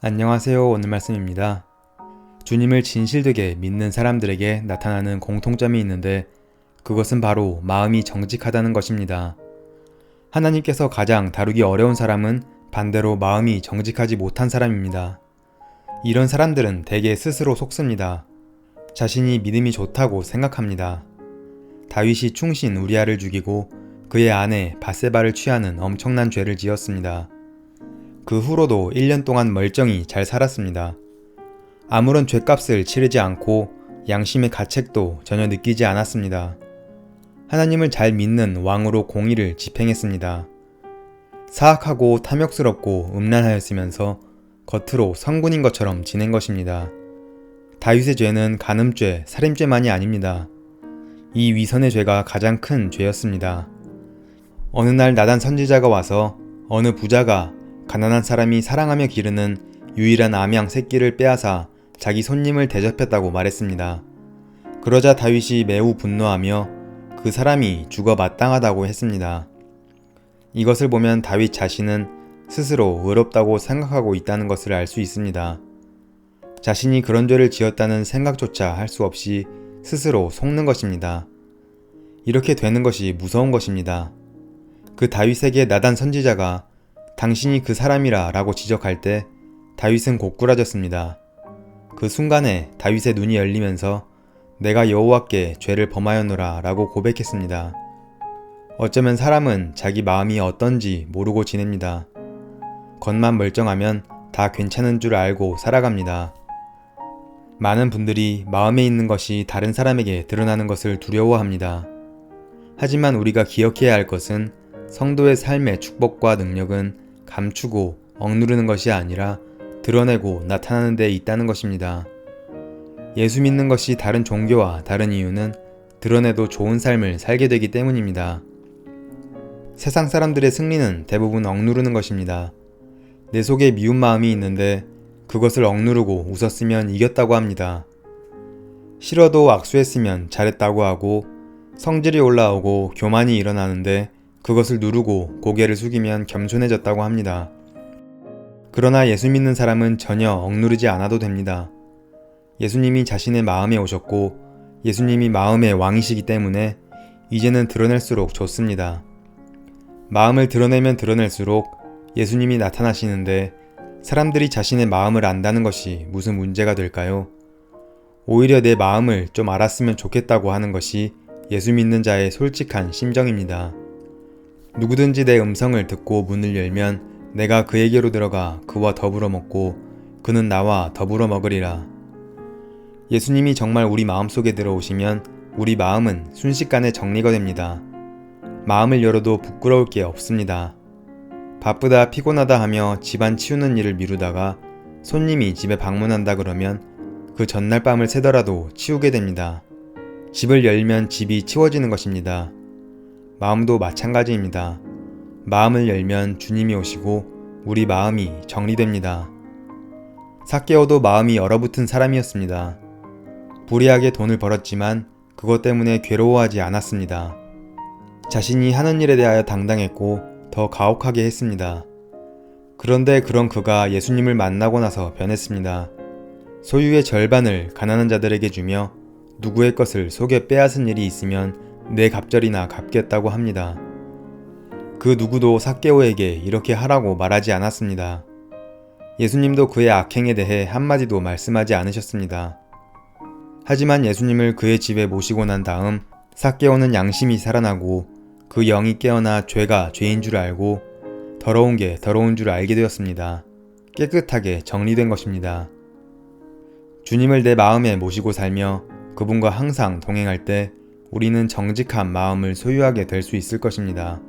안녕하세요. 오늘 말씀입니다. 주님을 진실되게 믿는 사람들에게 나타나는 공통점이 있는데 그것은 바로 마음이 정직하다는 것입니다. 하나님께서 가장 다루기 어려운 사람은 반대로 마음이 정직하지 못한 사람입니다. 이런 사람들은 대개 스스로 속습니다. 자신이 믿음이 좋다고 생각합니다. 다윗이 충신 우리아를 죽이고 그의 아내 밧세바를 취하는 엄청난 죄를 지었습니다. 그 후로도 1년 동안 멀쩡히 잘 살았습니다. 아무런 죗값을 치르지 않고 양심의 가책도 전혀 느끼지 않았습니다. 하나님을 잘 믿는 왕으로 공의를 집행했습니다. 사악하고 탐욕스럽고 음란하였으면서 겉으로 성군인 것처럼 지낸 것입니다. 다윗의 죄는 간음죄, 살인죄만이 아닙니다. 이 위선의 죄가 가장 큰 죄였습니다. 어느 날 나단 선지자가 와서 어느 부자가 가난한 사람이 사랑하며 기르는 유일한 암양 새끼를 빼앗아 자기 손님을 대접했다고 말했습니다. 그러자 다윗이 매우 분노하며 그 사람이 죽어 마땅하다고 했습니다. 이것을 보면 다윗 자신은 스스로 의롭다고 생각하고 있다는 것을 알 수 있습니다. 자신이 그런 죄를 지었다는 생각조차 할 수 없이 스스로 속는 것입니다. 이렇게 되는 것이 무서운 것입니다. 그 다윗에게 나단 선지자가 당신이 그 사람이라 라고 지적할 때 다윗은 고꾸라졌습니다. 그 순간에 다윗의 눈이 열리면서 내가 여호와께 죄를 범하였노라 라고 고백했습니다. 어쩌면 사람은 자기 마음이 어떤지 모르고 지냅니다. 겉만 멀쩡하면 다 괜찮은 줄 알고 살아갑니다. 많은 분들이 마음에 있는 것이 다른 사람에게 드러나는 것을 두려워합니다. 하지만 우리가 기억해야 할 것은 성도의 삶의 축복과 능력은 감추고 억누르는 것이 아니라 드러내고 나타나는 데 있다는 것입니다. 예수 믿는 것이 다른 종교와 다른 이유는 드러내도 좋은 삶을 살게 되기 때문입니다. 세상 사람들의 승리는 대부분 억누르는 것입니다. 내 속에 미운 마음이 있는데 그것을 억누르고 웃었으면 이겼다고 합니다. 싫어도 악수했으면 잘했다고 하고 성질이 올라오고 교만이 일어나는데 그것을 누르고 고개를 숙이면 겸손해졌다고 합니다. 그러나 예수 믿는 사람은 전혀 억누르지 않아도 됩니다. 예수님이 자신의 마음에 오셨고 예수님이 마음의 왕이시기 때문에 이제는 드러낼수록 좋습니다. 마음을 드러내면 드러낼수록 예수님이 나타나시는데 사람들이 자신의 마음을 안다는 것이 무슨 문제가 될까요? 오히려 내 마음을 좀 알았으면 좋겠다고 하는 것이 예수 믿는 자의 솔직한 심정입니다. 누구든지 내 음성을 듣고 문을 열면 내가 그에게로 들어가 그와 더불어 먹고 그는 나와 더불어 먹으리라. 예수님이 정말 우리 마음속에 들어오시면 우리 마음은 순식간에 정리가 됩니다. 마음을 열어도 부끄러울 게 없습니다. 바쁘다 피곤하다 하며 집안 치우는 일을 미루다가 손님이 집에 방문한다 그러면 그 전날 밤을 새더라도 치우게 됩니다. 집을 열면 집이 치워지는 것입니다. 마음도 마찬가지입니다. 마음을 열면 주님이 오시고 우리 마음이 정리됩니다. 삭개오도 마음이 얼어붙은 사람이었습니다. 불의하게 돈을 벌었지만 그것 때문에 괴로워하지 않았습니다. 자신이 하는 일에 대하여 당당했고 더 가혹하게 했습니다. 그런데 그런 그가 예수님을 만나고 나서 변했습니다. 소유의 절반을 가난한 자들에게 주며 누구의 것을 속여 빼앗은 일이 있으면 내 갑절이나 갚겠다고 합니다. 그 누구도 삭개오에게 이렇게 하라고 말하지 않았습니다. 예수님도 그의 악행에 대해 한마디도 말씀하지 않으셨습니다. 하지만 예수님을 그의 집에 모시고 난 다음 삭개오는 양심이 살아나고 그 영이 깨어나 죄가 죄인 줄 알고 더러운 게 더러운 줄 알게 되었습니다. 깨끗하게 정리된 것입니다. 주님을 내 마음에 모시고 살며 그분과 항상 동행할 때 우리는 정직한 마음을 소유하게 될 수 있을 것입니다.